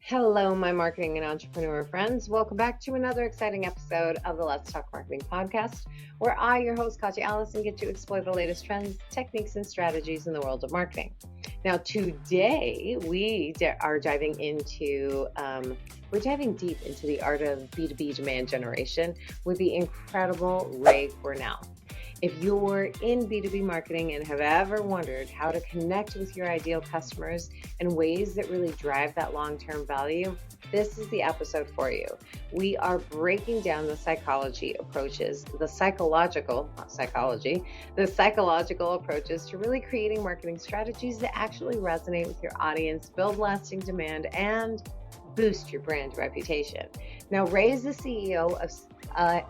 Hello, my marketing and entrepreneur friends. Welcome back to another exciting episode of the Let's Talk Marketing podcast, where I, your host, Katya Allison, get to explore the latest trends, techniques, and strategies in the world of marketing. Now, today we are diving deep into the art of B2B demand generation with the incredible Rai Cornell. If you're in B2B marketing and have ever wondered how to connect with your ideal customers in ways that really drive that long-term value, this is the episode for you. We are breaking down the psychological approaches to really creating marketing strategies that actually resonate with your audience, build lasting demand, and boost your brand reputation. Now, Rai is the CEO of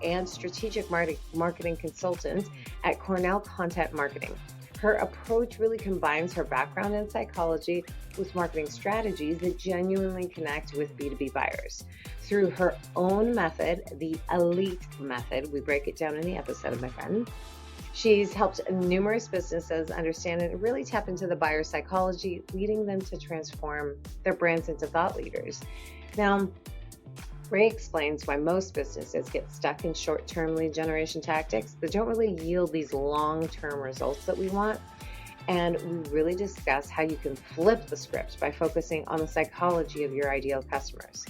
and strategic marketing consultant at Cornell Content Marketing. Her approach really combines her background in psychology with marketing strategies that genuinely connect with B2B buyers. Through her own method, the Elite Method, we break it down in the episode, my friend. She's helped numerous businesses understand and really tap into the buyer psychology, leading them to transform their brands into thought leaders. Now, Rai explains why most businesses get stuck in short-term lead generation tactics that don't really yield these long-term results that we want. And we really discuss how you can flip the script by focusing on the psychology of your ideal customers.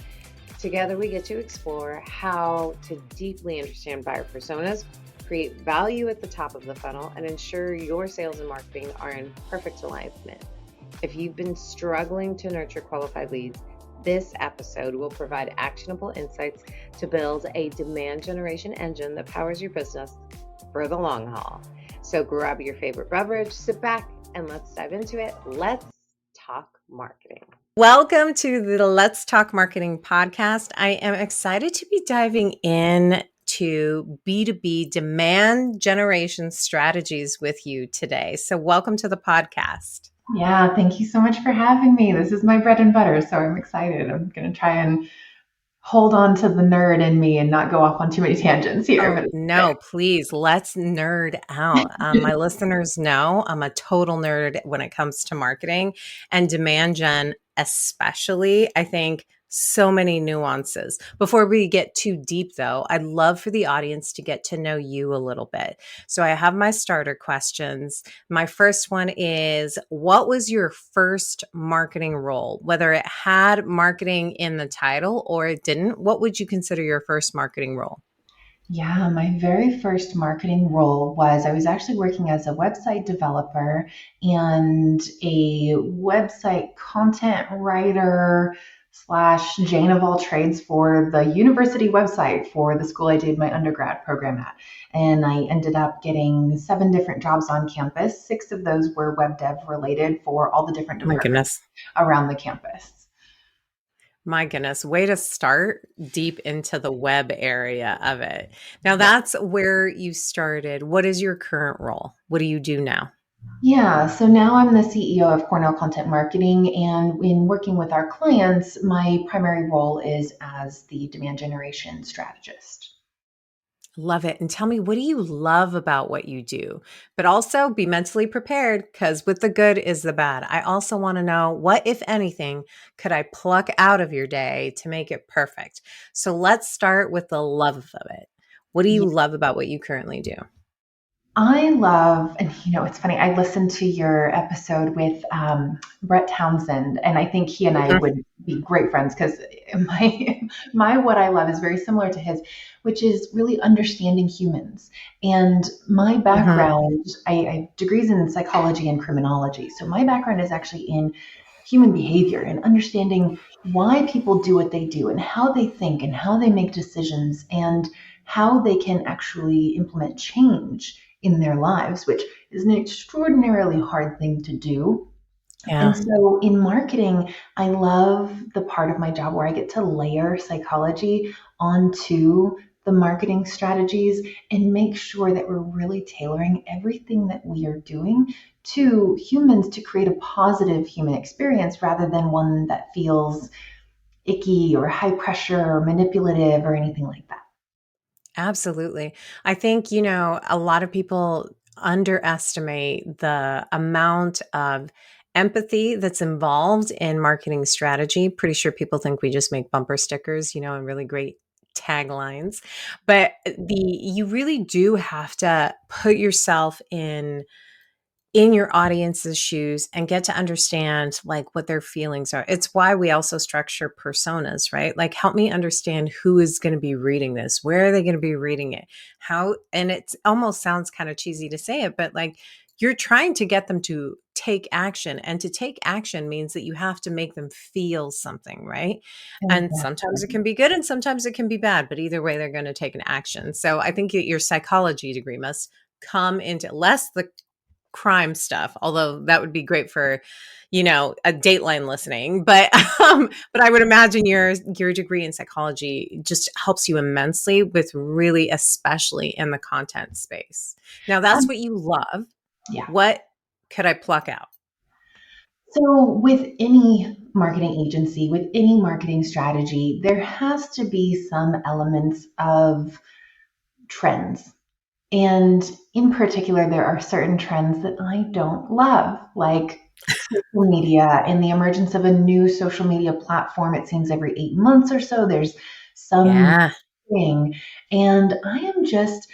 Together, we get to explore how to deeply understand buyer personas, create value at the top of the funnel, and ensure your sales and marketing are in perfect alignment. If you've been struggling to nurture qualified leads, this episode will provide actionable insights to build a demand generation engine that powers your business for the long haul. So grab your favorite beverage, sit back, and let's dive into it. Let's talk marketing. Welcome to the Let's Talk Marketing podcast. I am excited to be diving in to B2B demand generation strategies with you today. So welcome to the podcast. Yeah, thank you so much for having me. This is my bread and butter, so I'm excited. I'm going to try and hold on to the nerd in me and not go off on too many tangents here. No, please, let's nerd out. My listeners know I'm a total nerd when it comes to marketing and demand gen, especially. I think so many nuances. Before we get too deep, though, I'd love for the audience to get to know you a little bit. So I have my starter questions. My first one is, what was your first marketing role? Whether it had marketing in the title or it didn't, what would you consider your first marketing role? Yeah, my very first marketing role was I was actually working as a website developer and a website content writer slash Jane of all trades for the university website for the school I did my undergrad program at. And I ended up getting 7 different jobs on campus. 6 of those were web dev related for all the different departments around the campus. My goodness, way to start deep into the web area of it. Now that's where you started. What is your current role? What do you do now? Yeah, so now I'm the CEO of Cornell Content Marketing, and in working with our clients, my primary role is as the demand generation strategist. Love it. And tell me, what do you love about what you do? But also be mentally prepared because with the good is the bad. I also want to know what, if anything, could I pluck out of your day to make it perfect? So let's start with the love of it. What do you love about what you currently do? I love, and it's funny, I listened to your episode with Brett Townsend, and I think he and I would be great friends because my what I love is very similar to his, which is really understanding humans. And my background, I have degrees in psychology and criminology. So my background is actually in human behavior and understanding why people do what they do and how they think and how they make decisions and how they can actually implement change in their lives, which is an extraordinarily hard thing to do. Yeah. And so in marketing, I love the part of my job where I get to layer psychology onto the marketing strategies and make sure that we're really tailoring everything that we are doing to humans to create a positive human experience rather than one that feels icky or high pressure or manipulative or anything like that. Absolutely. I think, a lot of people underestimate the amount of empathy that's involved in marketing strategy. Pretty sure people think we just make bumper stickers, and really great taglines. But you really do have to put yourself in your audience's shoes and get to understand like what their feelings are. It's why we also structure personas, right? Like help me understand who is going to be reading this. Where are they going to be reading it? How, and it almost sounds kind of cheesy to say it, but like you're trying to get them to take action, and to take action means that you have to make them feel something, right? And sometimes it Exactly. can be good and sometimes it can be bad, but either way they're going to take an action. So I think your psychology degree must come into less the crime stuff, although that would be great for a Dateline listening, but I would imagine your degree in psychology just helps you immensely with really, especially in the content space. Now that's Um, what you love. yeah. What could I pluck out? So, with any marketing agency, with any marketing strategy, there has to be some elements of trends. And in particular, there are certain trends that I don't love, like social media and the emergence of a new social media platform. It seems every 8 months or so, there's some Yeah. thing. And I am just,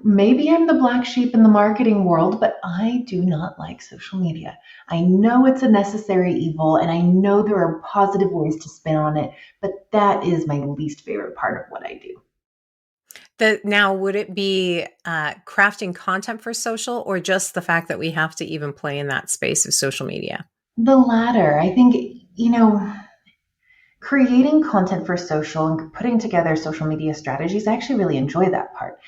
maybe I'm the black sheep in the marketing world, but I do not like social media. I know it's a necessary evil, and I know there are positive ways to spin on it, but that is my least favorite part of what I do. Now, would it be crafting content for social, or just the fact that we have to even play in that space of social media? The latter, I think, you know, creating content for social and putting together social media strategies, I actually really enjoy that part.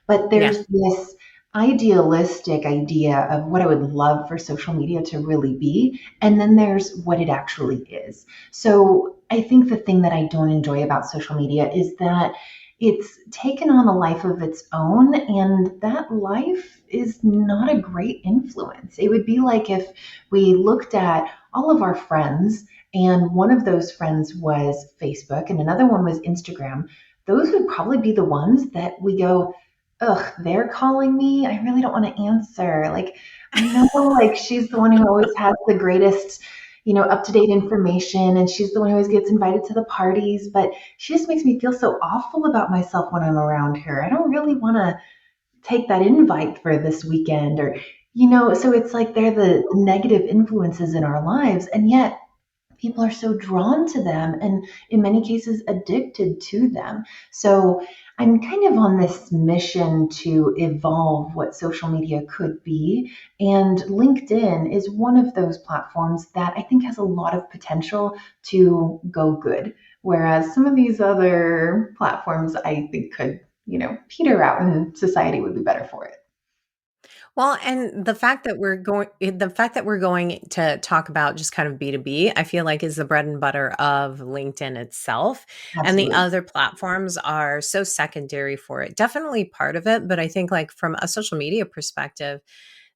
But Yeah. there's this idealistic idea of what I would love for social media to really be, and then there's what it actually is. So I think the thing that I don't enjoy about social media is that it's taken on a life of its own, and that life is not a great influence. It would be like if we looked at all of our friends, and one of those friends was Facebook and another one was Instagram. Those would probably be the ones that we go, ugh, they're calling me. I really don't want to answer. Like, I know, like, she's the one who always has the greatest, up to date information, and she's the one who always gets invited to the parties, but she just makes me feel so awful about myself when I'm around her. I don't really want to take that invite for this weekend, or, so it's like they're the negative influences in our lives, and yet people are so drawn to them and in many cases addicted to them. So I'm kind of on this mission to evolve what social media could be. And LinkedIn is one of those platforms that I think has a lot of potential to go good. Whereas some of these other platforms I think could, peter out and society would be better for it. Well, and the fact that we're going to talk about just kind of B2B, I feel like is the bread and butter of LinkedIn itself. And the Absolutely. other platforms are so secondary for it. Definitely part of it, but I think like from a social media perspective,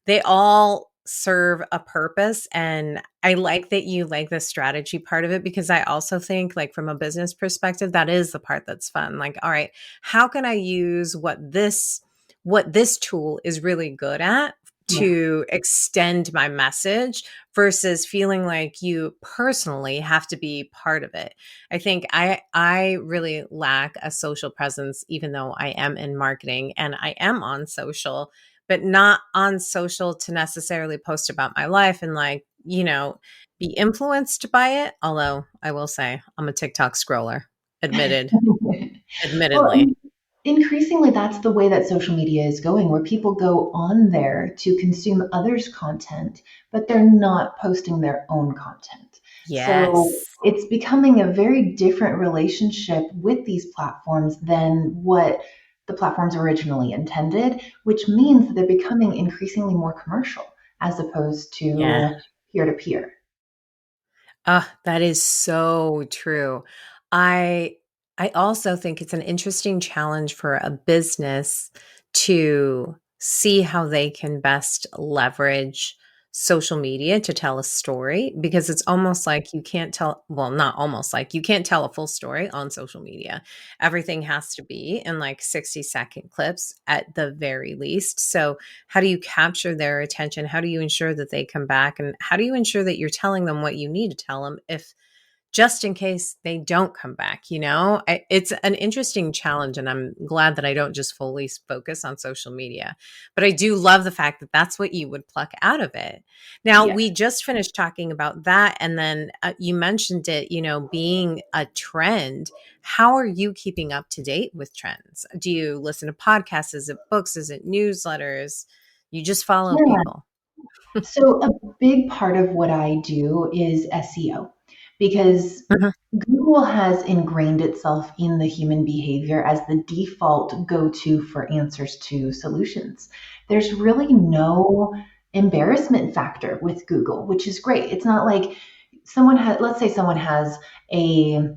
they all serve a purpose. And I like that you like the strategy part of it, because I also think like from a business perspective, that is the part that's fun. Like, all right, how can I use what this tool is really good at Yeah. to extend my message, versus feeling like you personally have to be part of it. I think I really lack a social presence, even though I am in marketing and I am on social, but not on social to necessarily post about my life and like, be influenced by it. Although I will say I'm a TikTok scroller, Well, admittedly. increasingly, that's the way that social media is going, where people go on there to consume others' content, but they're not posting their own content. So Yes. it's becoming a very different relationship with these platforms than what the platforms originally intended, which means that they're becoming increasingly more commercial as opposed Yeah. to peer to peer. That is so true. I I also think it's an interesting challenge for a business to see how they can best leverage social media to tell a story, because it's almost like you can't tell, well, not almost like you can't tell a full story on social media. Everything has to be in like 60-second clips at the very least. So, how do you capture their attention? How do you ensure that they come back? And how do you ensure that you're telling them what you need to tell them, if just in case they don't come back, it's an interesting challenge, and I'm glad that I don't just fully focus on social media, but I do love the fact that that's what you would pluck out of it. Now, Yes. we just finished talking about that, and then you mentioned it, being a trend. How are you keeping up to date with trends? Do you listen to podcasts? Is it books? Is it newsletters? You just follow Yeah. people? So a big part of what I do is SEO, because Mhm. Google has ingrained itself in the human behavior as the default go-to for answers to solutions. There's really no embarrassment factor with Google, which is great. It's not like let's say someone has a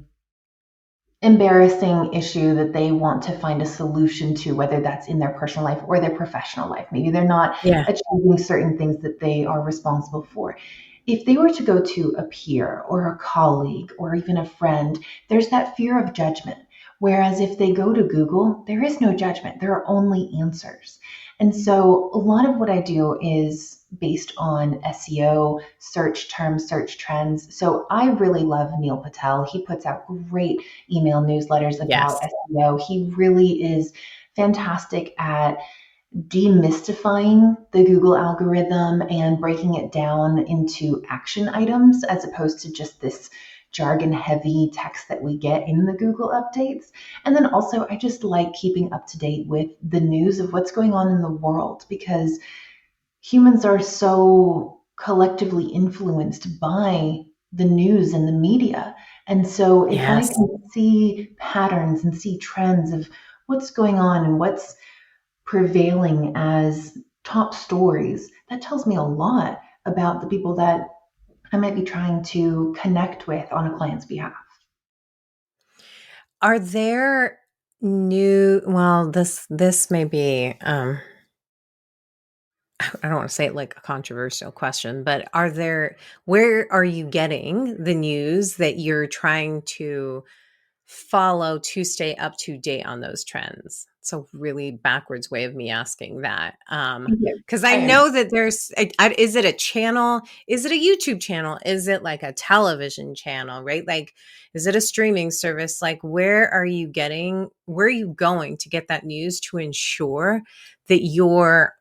embarrassing issue that they want to find a solution to, whether that's in their personal life or their professional life. Maybe they're not Yeah. achieving certain things that they are responsible for. If they were to go to a peer or a colleague or even a friend, there's that fear of judgment. Whereas if they go to Google, there is no judgment, there are only answers. And so a lot of what I do is based on SEO, search terms, search trends. So I really love Neil Patel. He puts out great email newsletters about Yes. SEO. He really is fantastic at demystifying the Google algorithm and breaking it down into action items as opposed to just this jargon heavy text that we get in the Google updates. And then also, I just like keeping up to date with the news of what's going on in the world, because humans are so collectively influenced by the news and the media. And so if I Yes. can see patterns and see trends of what's going on and what's prevailing as top stories, that tells me a lot about the people that I might be trying to connect with on a client's behalf. Are there well, this may be, I don't want to say it like a controversial question, but where are you getting the news that you're trying to follow to stay up to date on those trends? It's a really backwards way of me asking that. Yeah, Because I I know that is it a channel? Is it a YouTube channel? Is it like a television channel, right? Like, is it a streaming service? Like, where are you going to get that news to ensure that you're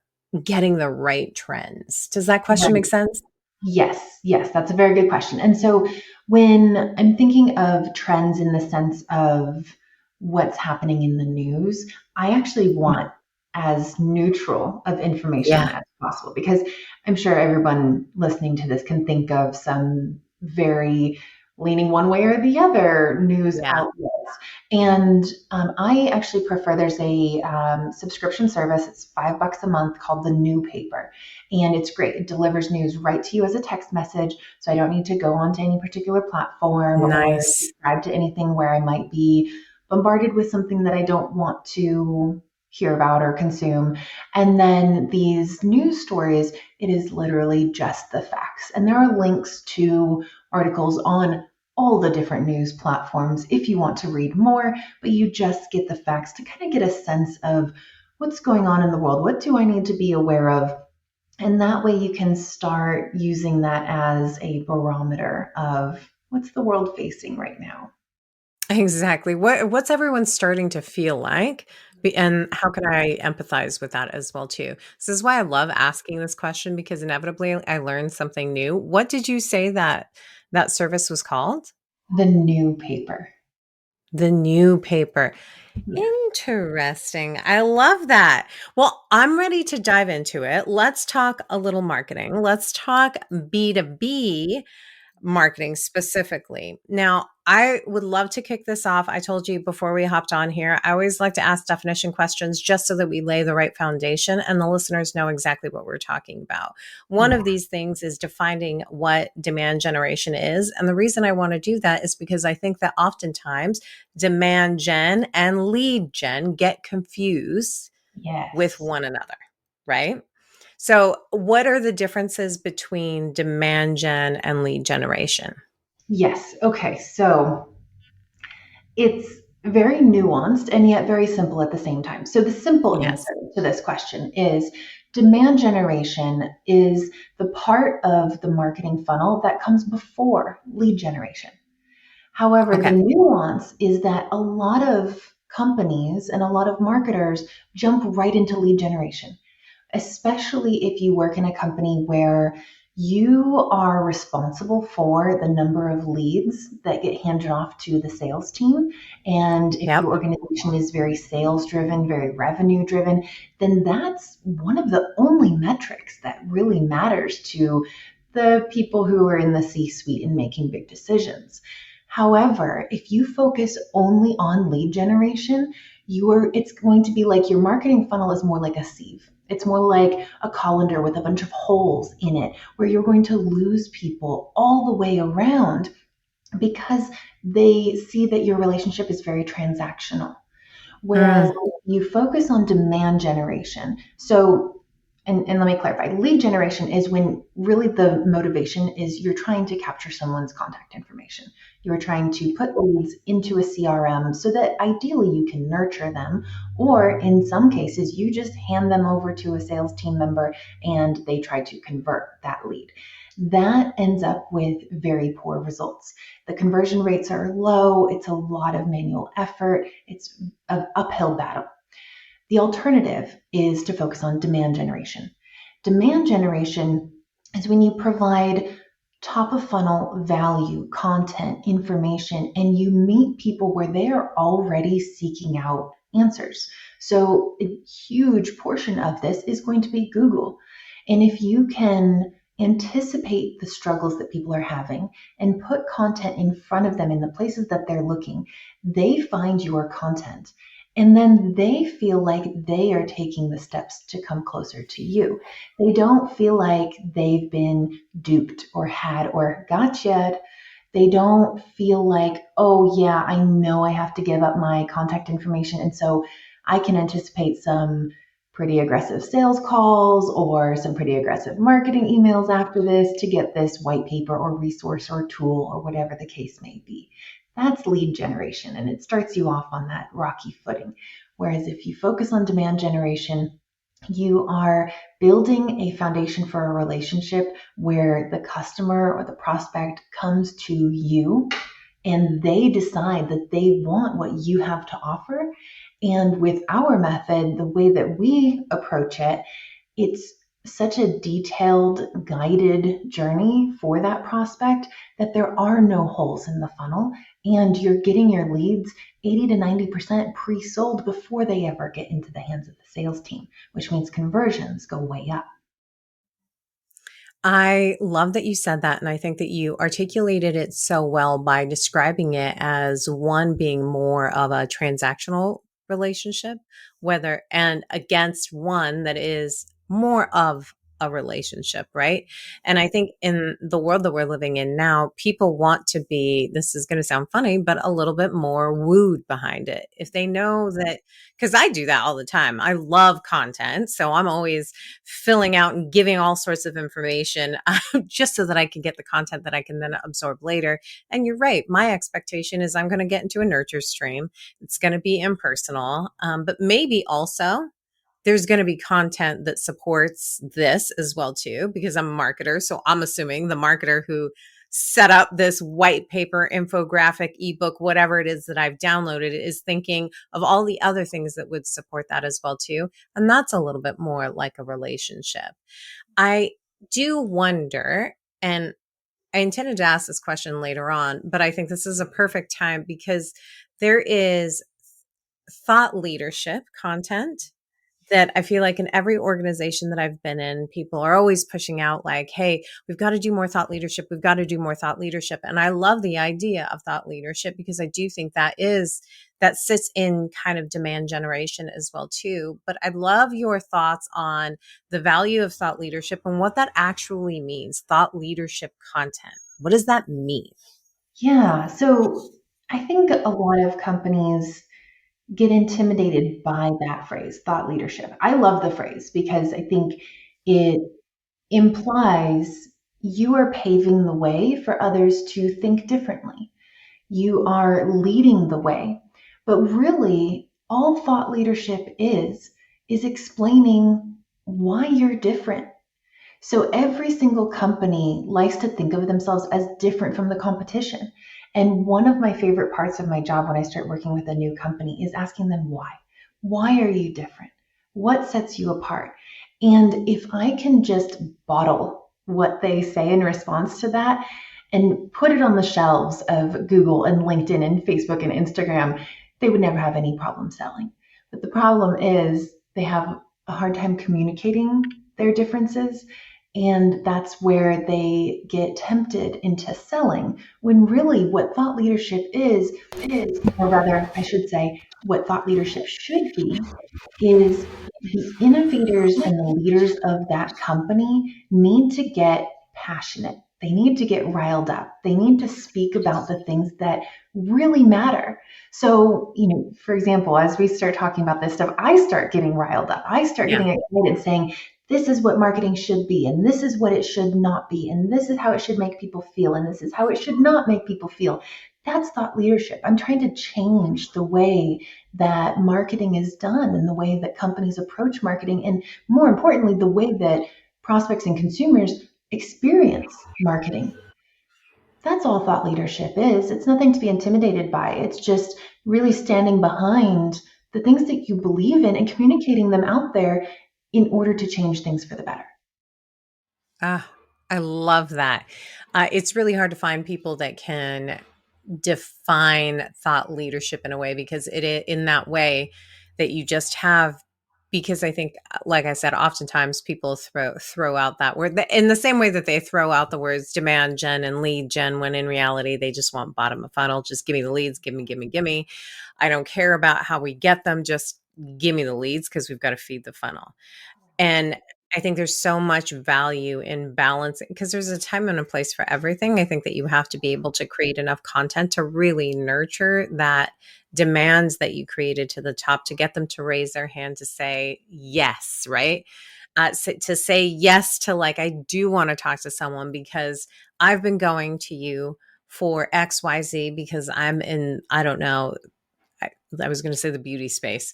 getting the right trends? Does that question make right. sense? Yes, yes, that's a very good question. And so when I'm thinking of trends in the sense of what's happening in the news, I actually want as neutral of information Yeah. as possible, because I'm sure everyone listening to this can think of some very leaning one way or the other news Yeah. outlets. And I actually prefer, there's a subscription service, it's $5 a month, called the New Paper, and it's great. It delivers news right to you as a text message, so I don't need to go onto any particular platform or Nice. subscribe to anything where I might be bombarded with something that I don't want to hear about or consume. And then these news stories, it is literally just the facts. And there are links to articles on all the different news platforms if you want to read more, but you just get the facts to kind of get a sense of what's going on in the world. What do I need to be aware of? And that way you can start using that as a barometer of what's the world facing right now. Exactly. What's everyone starting to feel like? And how can I empathize with that as well too? This is why I love asking this question, because inevitably I learn something new. What did you say that service was called? The New Paper. The New Paper. Yeah. Interesting. I love that. Well, I'm ready to dive into it. Let's talk a little marketing. Let's talk B2B marketing specifically. Now, I would love to kick this off. I told you before we hopped on here, I always like to ask definition questions just so that we lay the right foundation and the listeners know exactly what we're talking about. One of Yeah. these things is defining what demand generation is. And the reason I want to do that is because I think that oftentimes demand gen and lead gen get confused with Yes. one another, right? So, what are the differences between demand gen and lead generation? Yes. Okay. So it's very nuanced and yet very simple at the same time. So the simple Yes. answer to this question is demand generation is the part of the marketing funnel that comes before lead generation. However, the Okay. nuance is that a lot of companies and a lot of marketers jump right into lead generation, especially if you work in a company where you are responsible for the number of leads that get handed off to the sales team. And if Yep. your organization is very sales driven, very revenue driven, then that's one of the only metrics that really matters to the people who are in the C suite and making big decisions. However, if you focus only on lead generation, it's going to be like your marketing funnel is more like a sieve. It's more like a colander with a bunch of holes in it where you're going to lose people all the way around because they see that your relationship is very transactional. Whereas Mm, if you focus on demand generation, and let me clarify, lead generation is when really the motivation is you're trying to capture someone's contact information. You're trying to put leads into a CRM so that ideally you can nurture them, or in some cases, you just hand them over to a sales team member and they try to convert that lead. That ends up with very poor results. The conversion rates are low, it's a lot of manual effort, it's an uphill battle. The alternative is to focus on demand generation. Demand generation is when you provide top of funnel value, content, information, and you meet people where they are already seeking out answers. So, a huge portion of this is going to be Google. And if you can anticipate the struggles that people are having and put content in front of them in the places that they're looking, they find your content. And then they feel like they are taking the steps to come closer to you. They don't feel like they've been duped or had or gotcha. They don't feel like, oh, yeah, I know I have to give up my contact information. And so I can anticipate some pretty aggressive sales calls or some pretty aggressive marketing emails after this to get this white paper or resource or tool or whatever the case may be. That's lead generation, and it starts you off on that rocky footing. Whereas if you focus on demand generation, you are building a foundation for a relationship where the customer or the prospect comes to you and they decide that they want what you have to offer. And with our method, the way that we approach it, it's such a detailed, guided journey for that prospect that there are no holes in the funnel. And you're getting your leads 80 to 90% pre sold before they ever get into the hands of the sales team, which means conversions go way up. I love that you said that. And I think that you articulated it so well by describing it as one being more of a transactional relationship, whether and against one that is more of a relationship, right? And I think in the world that we're living in now, people want to be, this is going to sound funny, but a little bit more wooed behind it. If they know that, because I do that all the time. I love content. So I'm always filling out and giving all sorts of information just so that I can get the content that I can then absorb later. And you're right. My expectation is I'm going to get into a nurture stream. It's going to be impersonal, but maybe also there's going to be content that supports this as well too, because I'm a marketer. So I'm assuming the marketer who set up this white paper infographic ebook, whatever it is that I've downloaded, is thinking of all the other things that would support that as well too. And that's a little bit more like a relationship. I do wonder, and I intended to ask this question later on, but I think this is a perfect time because there is thought leadership content that I feel like in every organization that I've been in, people are always pushing out like, hey, we've got to do more thought leadership. We've got to do more thought leadership. And I love the idea of thought leadership because I do think that sits in kind of demand generation as well too. But I'd love your thoughts on the value of thought leadership and what that actually means. Thought leadership content. What does that mean? Yeah, so I think a lot of companies get intimidated by that phrase, thought leadership. I love the phrase because I think It implies you are paving the way for others to think differently. You are leading the way. But really, all thought leadership is explaining why you're different. So every single company likes to think of themselves as different from the competition. And one of my favorite parts of my job when I start working with a new company is asking them why. Why are you different? What sets you apart? And if I can just bottle what they say in response to that and put it on the shelves of Google and LinkedIn and Facebook and Instagram, they would never have any problem selling. But the problem is they have a hard time communicating their differences, and that's where they get tempted into selling when really what thought leadership is, or rather, I should say, what thought leadership should be, is the innovators and the leaders of that company need to get passionate. They need to get riled up. They need to speak about the things that really matter. So, for example, as we start talking about this stuff, I start getting riled up. I start Yeah. getting excited saying, this is what marketing should be, and this is what it should not be, and this is how it should make people feel, and this is how it should not make people feel. That's thought leadership. I'm trying to change the way that marketing is done and the way that companies approach marketing, and more importantly, the way that prospects and consumers experience marketing. That's all thought leadership is. It's nothing to be intimidated by. It's just really standing behind the things that you believe in and communicating them out there in order to change things for the better. Ah, I love that. It's really hard to find people that can define thought leadership in a way, because in that way that you just have, because I think, like I said, oftentimes people throw out that word in the same way that they throw out the words demand gen and lead gen, when in reality they just want bottom of funnel. Just give me the leads, give me. I don't care about how we get them, just give me the leads, because we've got to feed the funnel. And I think there's so much value in balancing, because there's a time and a place for everything. I think that you have to be able to create enough content to really nurture that demands that you created to the top, to get them to raise their hand to say yes, right? To say yes to, like, I do want to talk to someone because I've been going to you for XYZ because I'm in, I don't know, I was going to say the beauty space.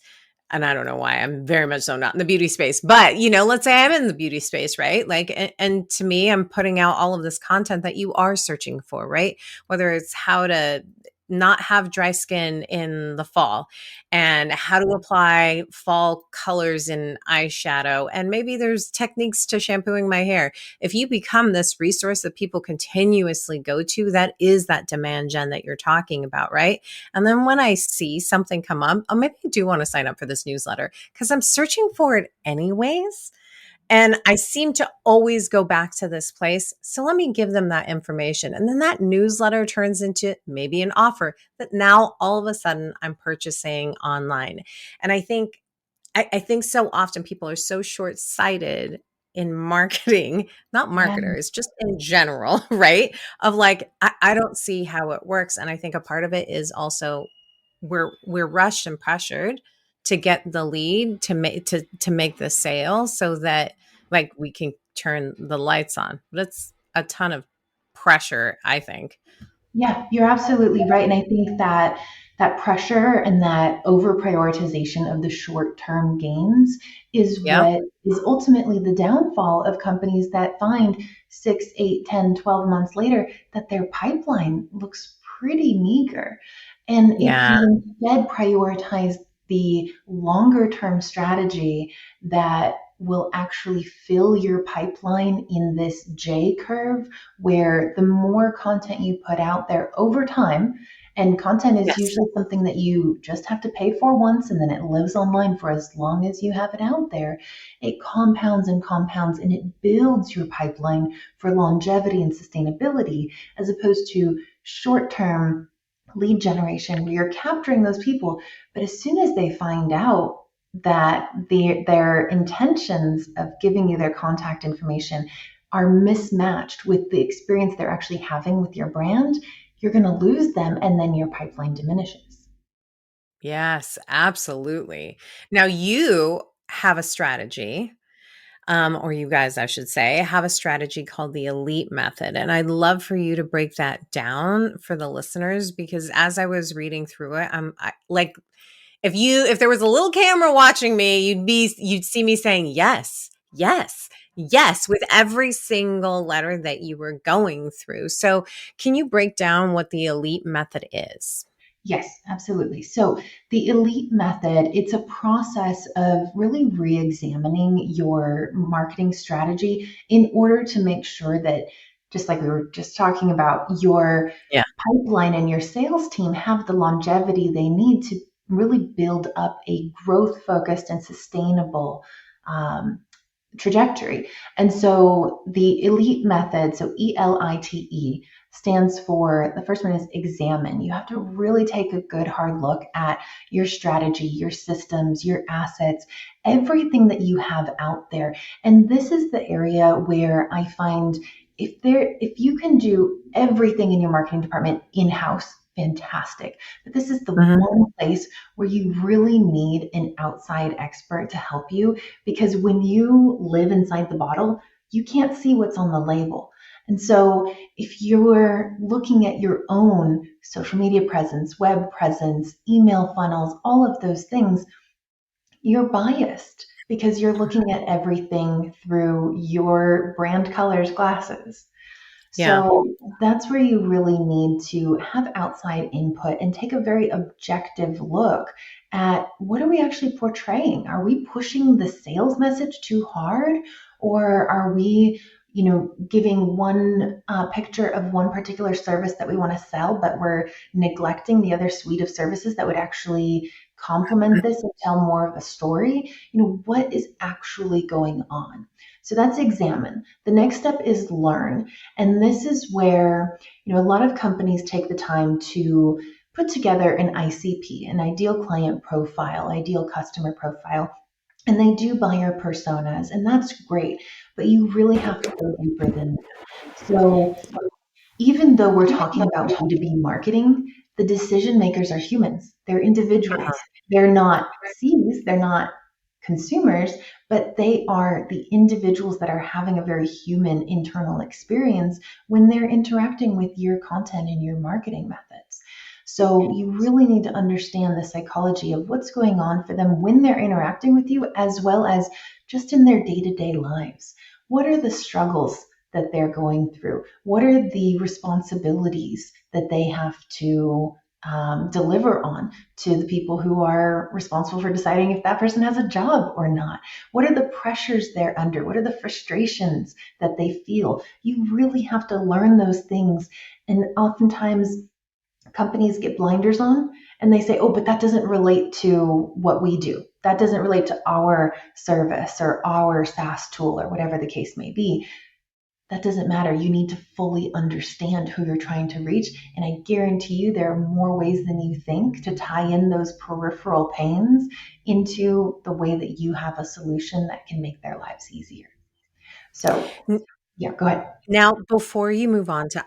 And I don't know why. I'm very much so not in the beauty space, but let's say I'm in the beauty space, right? Like, and to me, I'm putting out all of this content that you are searching for, right? Whether it's how to not have dry skin in the fall, and how to apply fall colors in eyeshadow. And maybe there's techniques to shampooing my hair. If you become this resource that people continuously go to, that is that demand gen that you're talking about, right? And then when I see something come up, oh, maybe I do want to sign up for this newsletter because I'm searching for it anyways. And I seem to always go back to this place. So let me give them that information. And then that newsletter turns into maybe an offer that now all of a sudden I'm purchasing online. And I think so often people are so short-sighted in marketing, not Yeah. marketers, just in general, right? Of like, I don't see how it works. And I think a part of it is also we're rushed and pressured to get the lead to make the sale so that, like, we can turn the lights on. But it's a ton of pressure, I think. Yeah, you're absolutely right. And I think that that pressure and that over prioritization of the short term gains is Yeah. what is ultimately the downfall of companies that find 6, 8, 10, 12 months later that their pipeline looks pretty meager. And if Yeah. you instead prioritize the longer term strategy that will actually fill your pipeline in this J curve, where the more content you put out there over time, and content is Yes. usually something that you just have to pay for once and then it lives online for as long as you have it out there, it compounds and compounds and it builds your pipeline for longevity and sustainability, as opposed to short term lead generation where you're capturing those people, but as soon as they find out that their intentions of giving you their contact information are mismatched with the experience they're actually having with your brand, you're going to lose them and then your pipeline diminishes. Yes, absolutely. Now you have a strategy or you guys, I should say, have a strategy called the elite method. And I'd love for you to break that down for the listeners, because as I was reading through it, like, if there was a little camera watching me, you'd see me saying yes, yes, yes, with every single letter that you were going through. So can you break down what the elite method is? Yes, absolutely. So the elite method, it's a process of really re-examining your marketing strategy in order to make sure that, just like we were just talking about, your Yeah. pipeline and your sales team have the longevity they need to really build up a growth focused and sustainable um, trajectory. And so the elite method, so ELITE, stands for, the first one is examine. You have to really take a good hard look at your strategy, your systems, your assets, everything that you have out there. And this is the area where I find, if you can do everything in your marketing department in-house, fantastic. But this is the Mhm. one place where you really need an outside expert to help you, because when you live inside the bottle, you can't see what's on the label. And so if you're looking at your own social media presence, web presence, email funnels, all of those things, you're biased because you're looking at everything through your brand colors glasses. Yeah. So that's where you really need to have outside input and take a very objective look at, what are we actually portraying? Are we pushing the sales message too hard? Or are we, giving one picture of one particular service that we want to sell, but we're neglecting the other suite of services that would actually complement this and tell more of a story? What is actually going on? So that's examine. The next step is learn. And this is where, a lot of companies take the time to put together an ICP, an ideal client profile, ideal customer profile. And they do buyer personas, and that's great, but you really have to go deeper than that. So even though we're talking about B2B marketing, the decision makers are humans. They're individuals. They're not Cs, they're not consumers, but they are the individuals that are having a very human internal experience when they're interacting with your content and your marketing methods. So you really need to understand the psychology of what's going on for them when they're interacting with you, as well as just in their day-to-day lives. What are the struggles that they're going through? What are the responsibilities that they have to deliver on to the people who are responsible for deciding if that person has a job or not? What are the pressures they're under? What are the frustrations that they feel? You really have to learn those things. And oftentimes companies get blinders on and they say, oh, but that doesn't relate to what we do. That doesn't relate to our service or our SaaS tool or whatever the case may be. That doesn't matter. You need to fully understand who you're trying to reach. And I guarantee you there are more ways than you think to tie in those peripheral pains into the way that you have a solution that can make their lives easier. So, N- yeah, go ahead. Now, before you move on to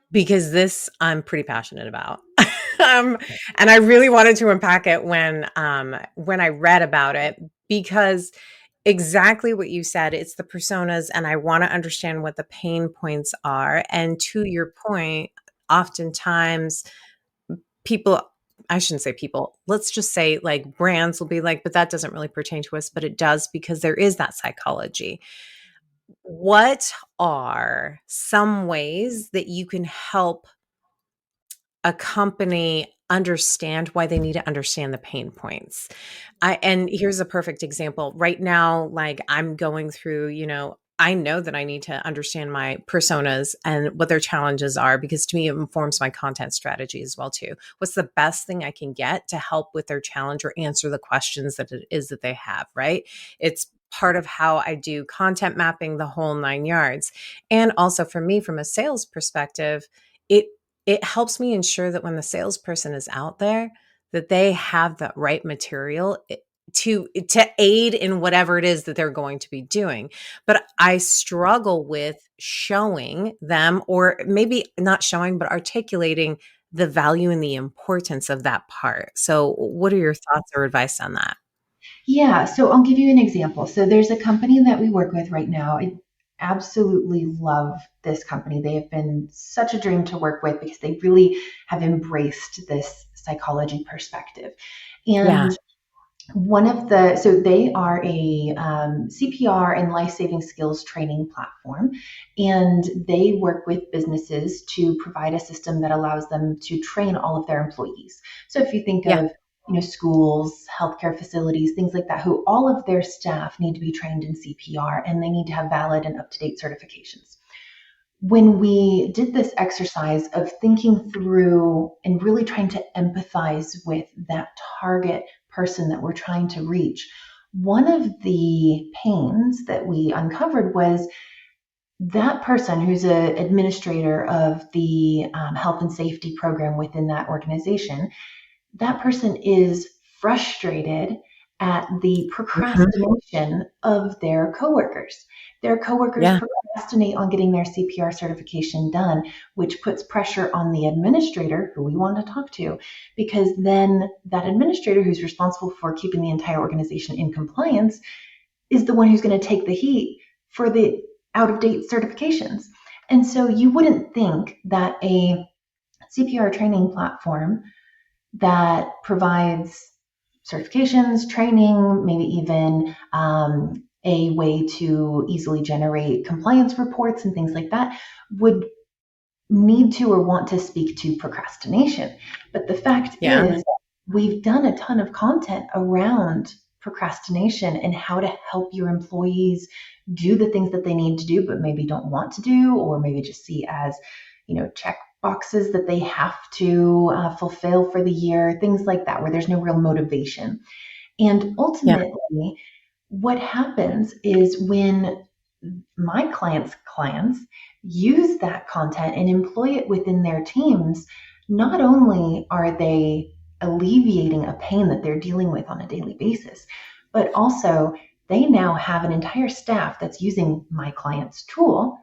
because this I'm pretty passionate about. um, and I really wanted to unpack it when I read about it, because exactly what you said, it's the personas, and I want to understand what the pain points are. And to your point, oftentimes people, I shouldn't say people, let's just say like brands will be like, but that doesn't really pertain to us, but it does, because there is that psychology. What are some ways that you can help a company understand why they need to understand the pain points? And here's a perfect example. Right now, like I'm going through, I know that I need to understand my personas and what their challenges are, because to me it informs my content strategy as well too. What's the best thing I can get to help with their challenge or answer the questions that it is that they have, right? It's part of how I do content mapping, the whole 9 yards. And also for me, from a sales perspective, it it helps me ensure that when the salesperson is out there, that they have the right material to aid in whatever it is that they're going to be doing. But I struggle with showing them, or maybe not showing, but articulating the value and the importance of that part. So what are your thoughts or advice on that? Yeah, so I'll give you an example. So there's a company that we work with right now. I absolutely love this company. They have been such a dream to work with because they really have embraced this psychology perspective. Yeah. And so they are a CPR and life-saving skills training platform, and they work with businesses to provide a system that allows them to train all of their employees. So if you think Yeah. of schools, healthcare facilities, things like that, who all of their staff need to be trained in CPR and they need to have valid and up-to-date certifications. When we did this exercise of thinking through and really trying to empathize with that target person that we're trying to reach, one of the pains that we uncovered was that person who's an administrator of the health and safety program within that organization, that person is frustrated at the Mhm. procrastination of their coworkers. Their coworkers Yeah. procrastinate on getting their CPR certification done, which puts pressure on the administrator who we want to talk to, because then that administrator who's responsible for keeping the entire organization in compliance is the one who's going to take the heat for the out of date certifications. And so you wouldn't think that a CPR training platform that provides certifications, training, maybe even a way to easily generate compliance reports and things like that would need to or want to speak to procrastination. But the fact Yeah. is, we've done a ton of content around procrastination and how to help your employees do the things that they need to do, but maybe don't want to do, or maybe just see as, check boxes that they have to fulfill for the year, things like that, where there's no real motivation. And Yeah. ultimately, what happens is when my clients use that content and employ it within their teams, not only are they alleviating a pain that they're dealing with on a daily basis, but also they now have an entire staff that's using my client's tool.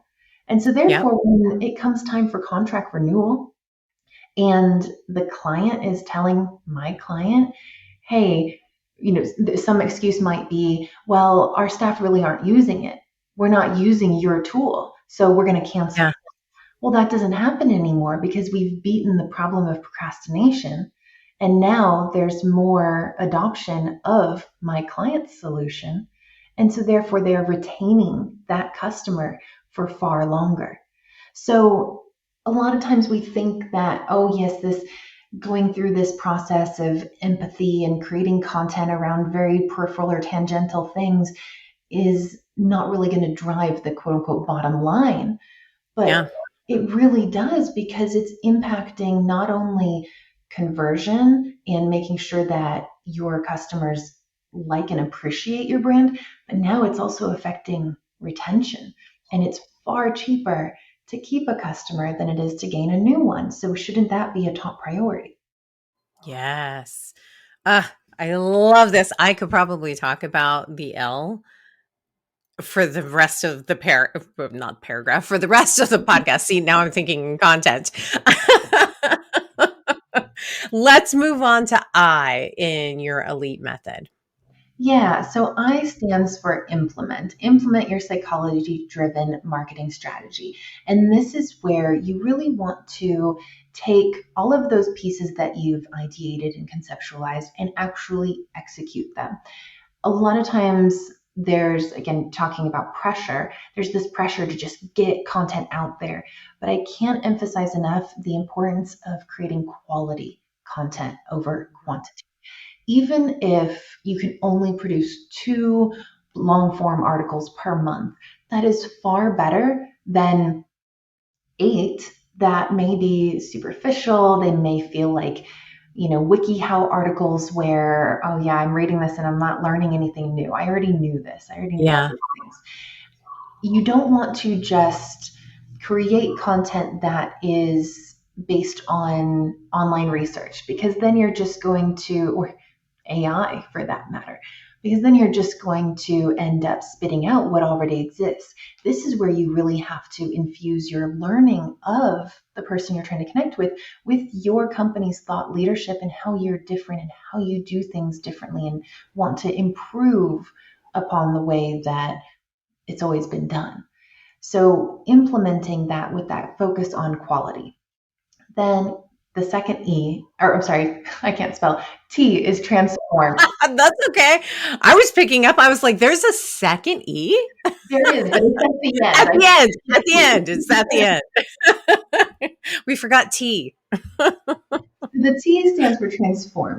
And so Yeah. therefore, when it comes time for contract renewal and the client is telling my client, hey, some excuse might be, well, our staff really aren't using it. We're not using your tool, so we're going to cancel. Yeah. Well, that doesn't happen anymore because we've beaten the problem of procrastination. And now there's more adoption of my client's solution. And so therefore they're retaining that customer for far longer. So a lot of times we think that, oh, yes, this going through this process of empathy and creating content around very peripheral or tangential things is not really going to drive the quote unquote bottom line. But Yeah. it really does because it's impacting not only conversion and making sure that your customers like and appreciate your brand, but now it's also affecting retention. And it's far cheaper to keep a customer than it is to gain a new one. So shouldn't that be a top priority? Yes. I love this. I could probably talk about the L for the rest of the not paragraph, for the rest of the podcast. See, now I'm thinking content. Let's move on to I in your elite method. Yeah, so I stands for implement. Implement your psychology driven marketing strategy. And this is where you really want to take all of those pieces that you've ideated and conceptualized and actually execute them. A lot of times there's, again, talking about pressure, there's this pressure to just get content out there. But I can't emphasize enough the importance of creating quality content over quantity. Even if you can only produce 2 long form articles per month, that is far better than 8 that may be superficial. They may feel like, WikiHow articles where, oh yeah, I'm reading this and I'm not learning anything new. I already knew this. I already knew all Yeah. these things. You don't want to just create content that is based on online research because then you're just going to, or AI for that matter, because then you're just going to end up spitting out what already exists. This is where you really have to infuse your learning of the person you're trying to connect with your company's thought leadership and how you're different and how you do things differently and want to improve upon the way that it's always been done. So implementing that with that focus on quality. Then the second E, or I'm sorry, I can't spell, T is transform. That's okay. I was picking up. I was like, there's a second E? There is, but it's at the end. At the end. At the end. It's at the end. We forgot T. The T stands for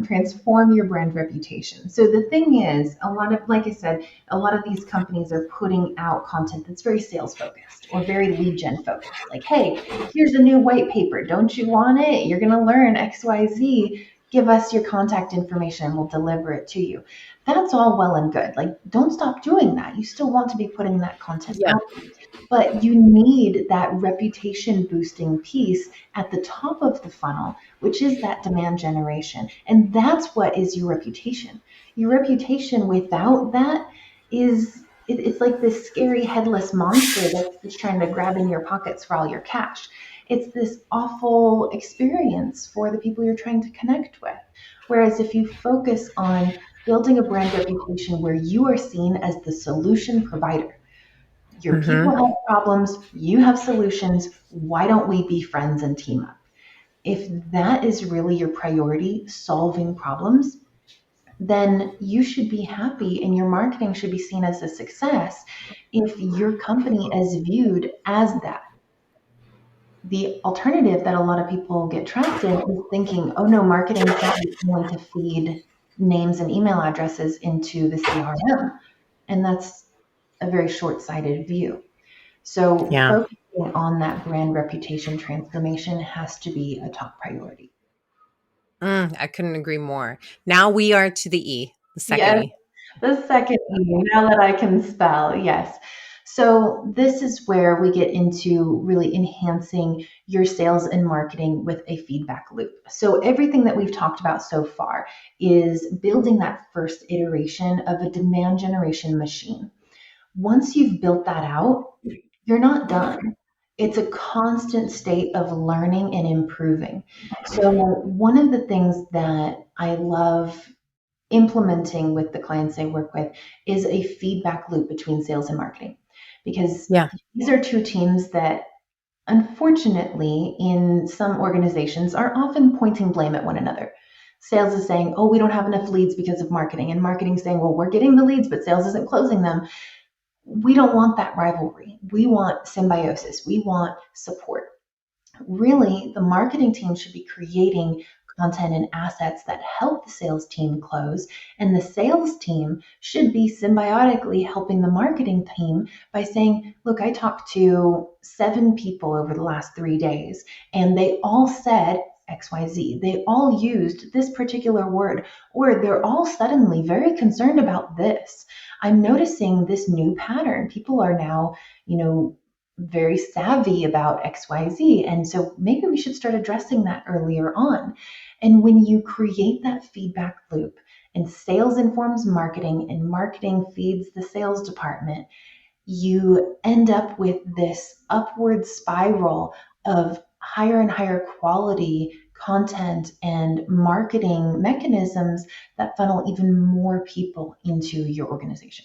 transform your brand reputation. So the thing is, a lot of, like I said, a lot of these companies are putting out content that's very sales focused or very lead gen focused. Like, hey, here's a new white paper. Don't you want it? You're going to learn XYZ. Give us your contact information and we'll deliver it to you. That's all well and good. Like, don't stop doing that. You still want to be putting that content out there. But you need that reputation boosting piece at the top of the funnel, which is that demand generation. And that's what is your reputation. Your reputation without that it's like this scary headless monster that's just trying to grab in your pockets for all your cash. It's this awful experience for the people you're trying to connect with. Whereas if you focus on building a brand reputation where you are seen as the solution provider, your people have problems, you have solutions. Why don't we be friends and team up? If that is really your priority, solving problems, then you should be happy and your marketing should be seen as a success if your company is viewed as that. The alternative that a lot of people get trapped in is thinking, oh no, marketing is not going to feed names and email addresses into the CRM. And that's a very short-sighted view. So focusing on that brand reputation transformation has to be a top priority. I couldn't agree more. Now we are to the E, the second Yes, E. the second E, now that I can spell, yes. So this is where we get into really enhancing your sales and marketing with a feedback loop. So everything that we've talked about so far is building that first iteration of a demand generation machine. Once you've built that out, you're not done. It's a constant state of learning and improving. So one of the things that I love implementing with the clients I work with is a feedback loop between sales and marketing. Because these are two teams that unfortunately in some organizations are often pointing blame at one another. Sales is saying, oh, we don't have enough leads because of marketing. And marketing saying, well, we're getting the leads, but sales isn't closing them. We don't want that rivalry. We want symbiosis. We want support. Really, the marketing team should be creating content and assets that help the sales team close, and the sales team should be symbiotically helping the marketing team by saying, look, I talked to 7 people over the last 3 days, and they all said XYZ. They all used this particular word, or they're all suddenly very concerned about this. I'm noticing this new pattern. People are now, very savvy about XYZ. And so maybe we should start addressing that earlier on. And when you create that feedback loop and sales informs marketing and marketing feeds the sales department, you end up with this upward spiral of higher and higher quality content and marketing mechanisms that funnel even more people into your organization.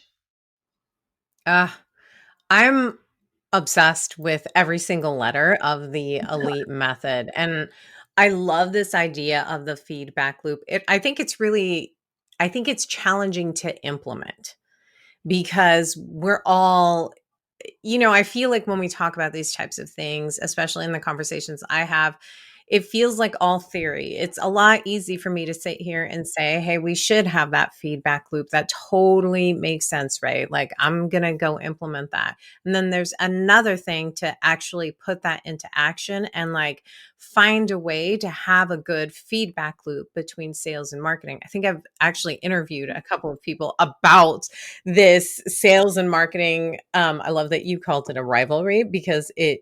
I'm obsessed with every single letter of the ELITE method. And I love this idea of the feedback loop. I think it's challenging to implement because we're all, I feel like when we talk about these types of things, especially in the conversations I have, it feels like all theory. It's a lot easy for me to sit here and say, hey, we should have that feedback loop. That totally makes sense, right? Like, I'm going to go implement that. And then there's another thing to actually put that into action and like find a way to have a good feedback loop between sales and marketing. I think I've actually interviewed a couple of people about this sales and marketing. I love that you called it a rivalry because it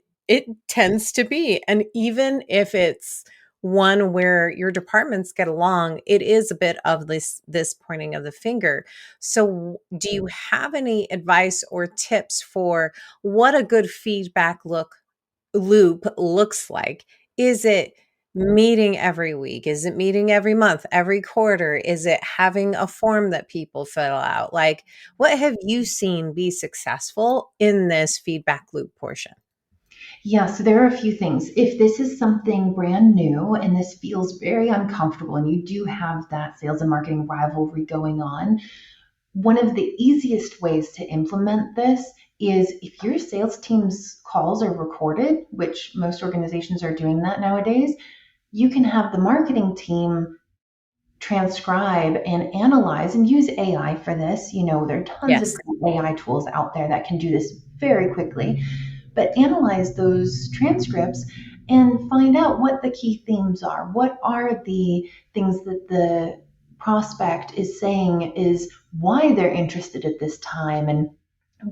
tends to be. And even if it's one where your departments get along, it is a bit of this pointing of the finger. So do you have any advice or tips for what a good feedback loop looks like? Is it meeting every week? Is it meeting every month, every quarter? Is it having a form that people fill out? Like, what have you seen be successful in this feedback loop portion? Yeah, so there are a few things. If this is something brand new and this feels very uncomfortable and you do have that sales and marketing rivalry going on, one of the easiest ways to implement this is if your sales team's calls are recorded, which most organizations are doing that nowadays, you can have the marketing team transcribe and analyze and use AI for this. There are tons of Yes. great AI tools out there that can do this very quickly, but analyze those transcripts and find out what the key themes are. What are the things that the prospect is saying is why they're interested at this time, and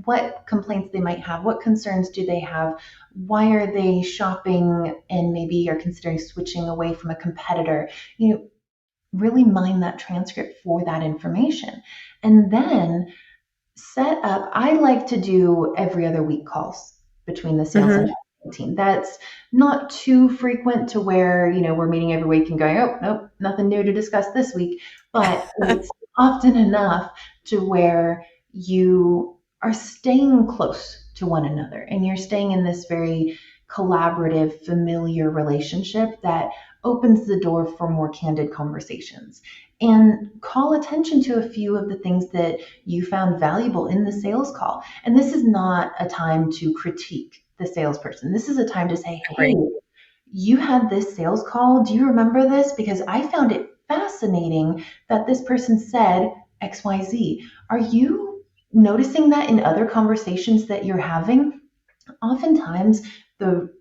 what complaints they might have, what concerns do they have, why are they shopping and maybe are considering switching away from a competitor. Really mine that transcript for that information. And then set up, I like to do every other week calls between the sales and Mhm. marketing team. That's not too frequent to where, we're meeting every week and going, oh, nope, nothing new to discuss this week. But it's often enough to where you are staying close to one another and you're staying in this very collaborative, familiar relationship that opens the door for more candid conversations. And call attention to a few of the things that you found valuable in the sales call. And this is not a time to critique the salesperson. This is a time to say, hey, Agree. you had this sales call. Do you remember this? Because I found it fascinating that this person said XYZ. Are you noticing that in other conversations that you're having? Oftentimes, the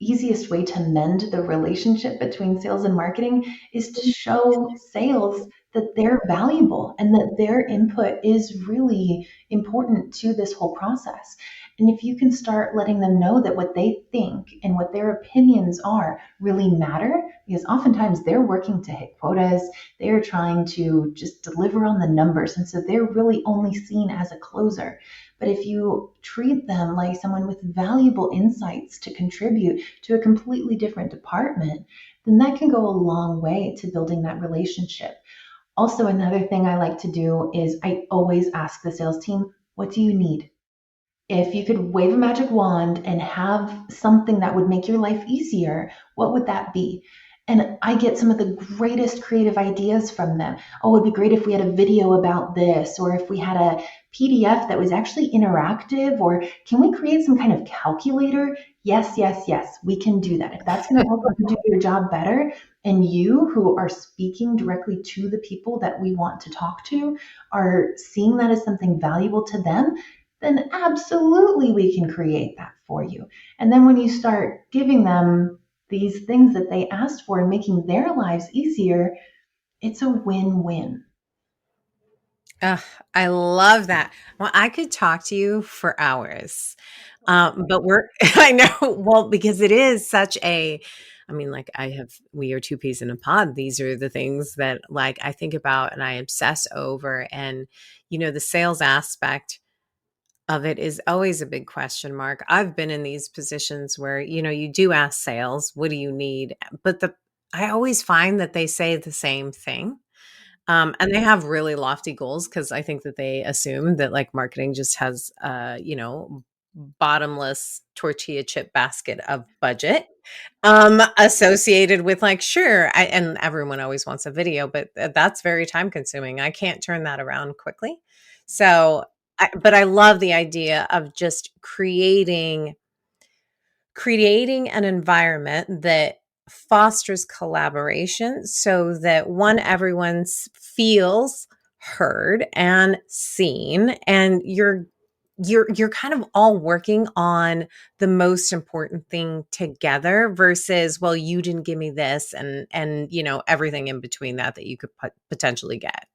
easiest way to mend the relationship between sales and marketing is to show sales that they're valuable and that their input is really important to this whole process. And if you can start letting them know that what they think and what their opinions are really matter, because oftentimes they're working to hit quotas, they're trying to just deliver on the numbers. And so they're really only seen as a closer. But if you treat them like someone with valuable insights to contribute to a completely different department, then that can go a long way to building that relationship. Also, another thing I like to do is I always ask the sales team, what do you need? If you could wave a magic wand and have something that would make your life easier, what would that be? And I get some of the greatest creative ideas from them. Oh, it'd be great if we had a video about this, or if we had a PDF that was actually interactive, or can we create some kind of calculator? Yes, yes, yes, we can do that. If that's going to help you do your job better, and you who are speaking directly to the people that we want to talk to are seeing that as something valuable to them, then absolutely we can create that for you. And then when you start giving them these things that they asked for and making their lives easier, it's a win-win. Ugh, I love that. Well, I could talk to you for hours. But we're I know, well, because it is such a I mean, like we are two peas in a pod. These are the things that like I think about and I obsess over. And, the sales aspect of it is always a big question mark. I've been in these positions where, you do ask sales, what do you need? But I always find that they say the same thing. And they have really lofty goals because I think that they assume that like marketing just has bottomless tortilla chip basket of budget associated with like sure and everyone always wants a video, but that's very time consuming. I can't turn that around quickly. So but I love the idea of just creating an environment that fosters collaboration so that one everyone feels heard and seen, and you're kind of all working on the most important thing together versus well you didn't give me this and everything in between that you could potentially get.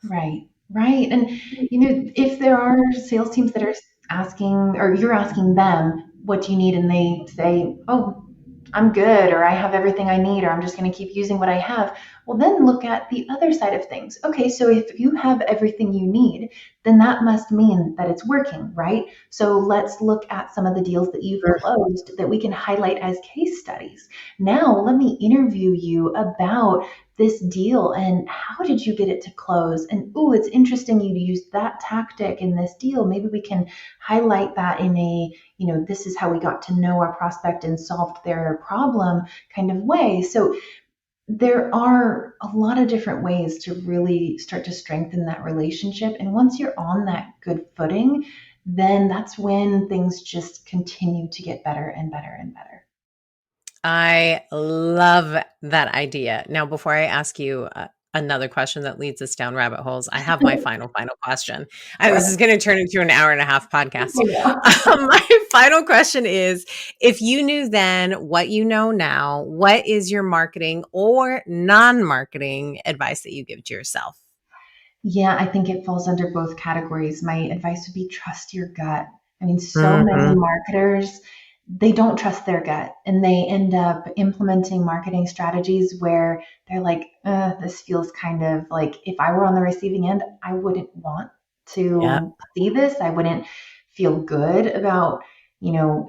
Right, right. And if there are sales teams that are asking, or you're asking them, what do you need? And they say, oh, I'm good, or I have everything I need, or I'm just going to keep using what I have. Well, then look at the other side of things. Okay, so if you have everything you need, then that must mean that it's working, right? So let's look at some of the deals that you've closed that we can highlight as case studies. Now, let me interview you about this deal and how did you get it to close? And oh, it's interesting you used that tactic in this deal. Maybe we can highlight that in a, this is how we got to know our prospect and solved their problem kind of way. So there are a lot of different ways to really start to strengthen that relationship. And once you're on that good footing, then that's when things just continue to get better and better and better. I love that idea. Now, before I ask you another question that leads us down rabbit holes, I have my final question. This is going to turn into an hour and a half podcast. My final question is, if you knew then what you know now, what is your marketing or non-marketing advice that you give to yourself? Yeah, I think it falls under both categories. My advice would be trust your gut. I mean, so many Mhm. marketers, they don't trust their gut and they end up implementing marketing strategies where they're like, this feels kind of like if I were on the receiving end, I wouldn't want Yep. to see this. I wouldn't feel good about,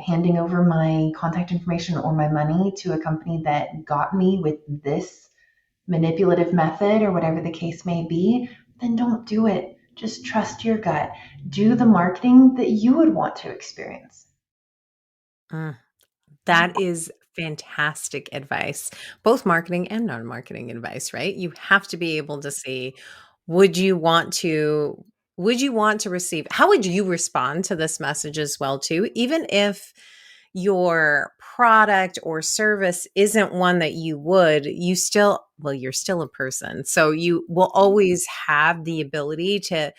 handing over my contact information or my money to a company that got me with this manipulative method or whatever the case may be, then don't do it. Just trust your gut. Do the marketing that you would want to experience. Mm. That is fantastic advice, both marketing and non-marketing advice, right? You have to be able to see, would you want to receive, how would you respond to this message as well too, even if your product or service isn't one that you would, you're still a person. So you will always have the ability to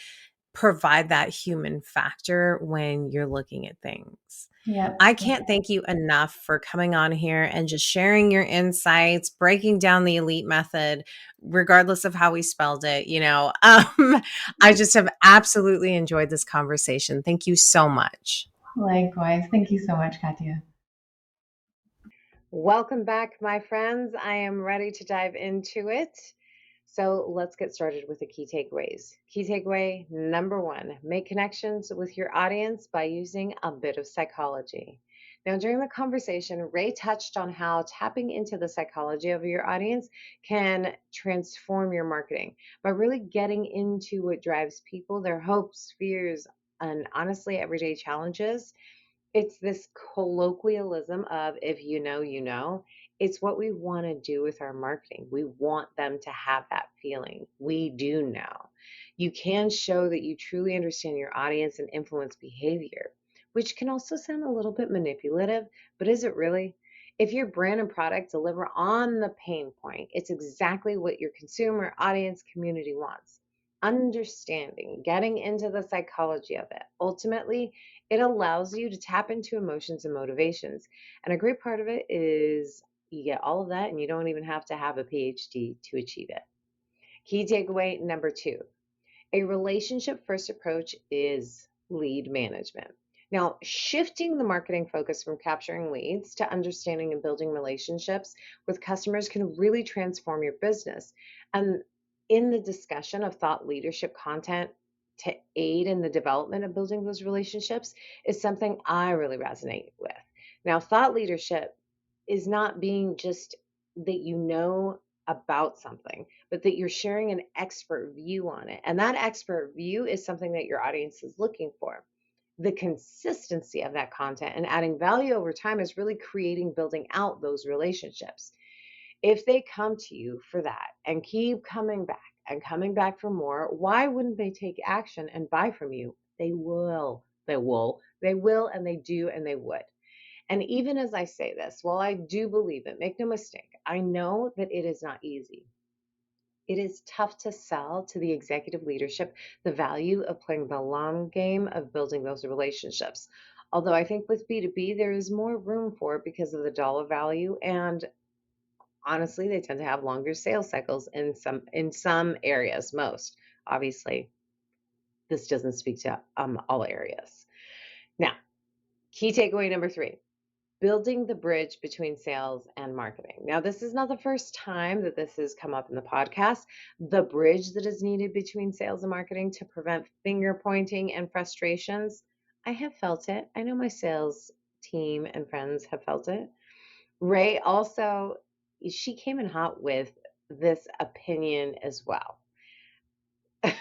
provide that human factor when you're looking at things. Yep. I can't thank you enough for coming on here and just sharing your insights, breaking down the elite method, regardless of how we spelled it. I just have absolutely enjoyed this conversation. Thank you so much. Likewise. Thank you so much, Katya. Welcome back, my friends. I am ready to dive into it. So let's get started with the key takeaways. Key takeaway number one, make connections with your audience by using a bit of psychology. Now, during the conversation, Ray touched on how tapping into the psychology of your audience can transform your marketing by really getting into what drives people, their hopes, fears, and honestly, everyday challenges. It's this colloquialism of if you know, you know. It's what we want to do with our marketing. We want them to have that feeling. We do know. You can show that you truly understand your audience and influence behavior, which can also sound a little bit manipulative, but is it really? If your brand and product deliver on the pain point, it's exactly what your consumer, audience, community wants. Understanding, getting into the psychology of it. Ultimately, it allows you to tap into emotions and motivations. And a great part of it is you get all of that and you don't even have to have a PhD to achieve it. Key takeaway number two, a relationship first approach is lead management. Now, shifting the marketing focus from capturing leads to understanding and building relationships with customers can really transform your business. And in the discussion of thought leadership content to aid in the development of building those relationships is something I really resonate with. Now, thought leadership is not being just that you know about something, but that you're sharing an expert view on it. And that expert view is something that your audience is looking for. The consistency of that content and adding value over time is really creating, building out those relationships. If they come to you for that and keep coming back for more, why wouldn't they take action and buy from you? They will. They will, and they do, and they would. And even as I say this, while I do believe it, make no mistake, I know that it is not easy. It is tough to sell to the executive leadership the value of playing the long game of building those relationships. Although I think with B2B, there is more room for it because of the dollar value. And honestly, they tend to have longer sales cycles in some areas, most. Obviously, this doesn't speak to all areas. Now, key takeaway number three, building the bridge between sales and marketing. Now, this is not the first time that this has come up in the podcast. The bridge that is needed between sales and marketing to prevent finger pointing and frustrations. I have felt it. I know my sales team and friends have felt it. Ray also, she came in hot with this opinion as well.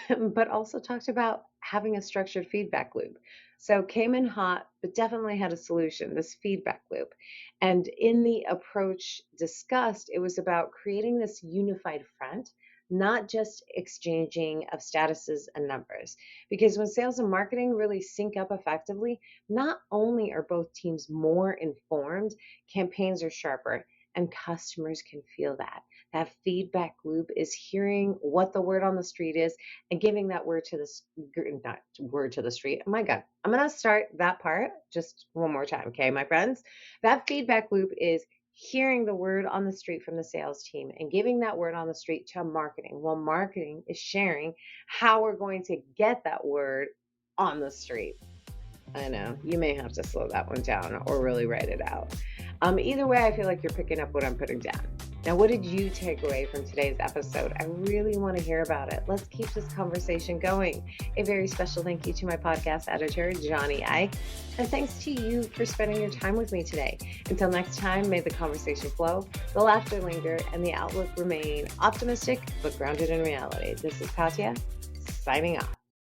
But also talked about having a structured feedback loop. So came in hot, but definitely had a solution, this feedback loop. And in the approach discussed, it was about creating this unified front, not just exchanging of statuses and numbers. Because when sales and marketing really sync up effectively, not only are both teams more informed, campaigns are sharper, and customers can feel that. That feedback loop is hearing what the word on the street is and giving that word to the, not word to the street. Oh my God. I'm going to start that part just one more time. Okay, my friends, that feedback loop is hearing the word on the street from the sales team and giving that word on the street to marketing. Well, marketing is sharing how we're going to get that word on the street. I know you may have to slow that one down or really write it out. Either way, I feel like you're picking up what I'm putting down. Now, what did you take away from today's episode? I really want to hear about it. Let's keep this conversation going. A very special thank you to my podcast editor, Johnny Ike. And thanks to you for spending your time with me today. Until next time, may the conversation flow, the laughter linger, and the outlook remain optimistic but grounded in reality. This is Katya, signing off.